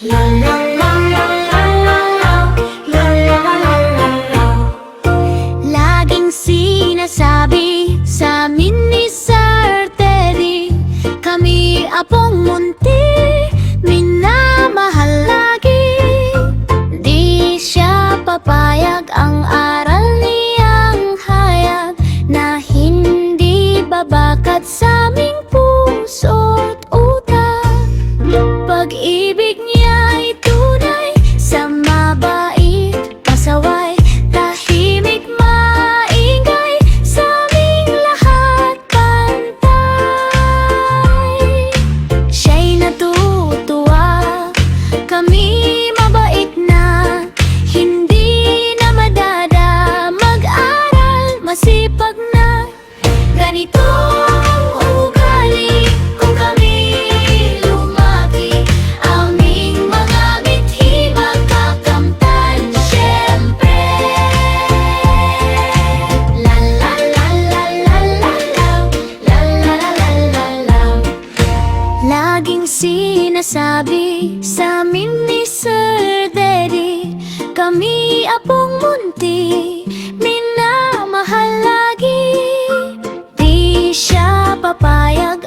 La la la la la la la, la la la la la. Laging sinasabi sa amin ni Sir Teddy, kami apong munti, minamahal lagi. Di siya papayag ang aral niyang hayag na hindi babakad sa aming puso't utak. Pag-ibig niya ay tunay, sa mabait, pasaway, tahimik, maingay, sa aming lahat pantay. Siya'y natutuwa, kami mabait na, hindi na madada, mag-aral, masipag na. Ganito ang ugali kung kami lumaki, aming mga binhi magkakamtan syempre. La la la la la la la, la la la la la la. Laging sinasabi sa amin ni Sir Daddy, kami apong munti, minamahal lagi. Di siya papayag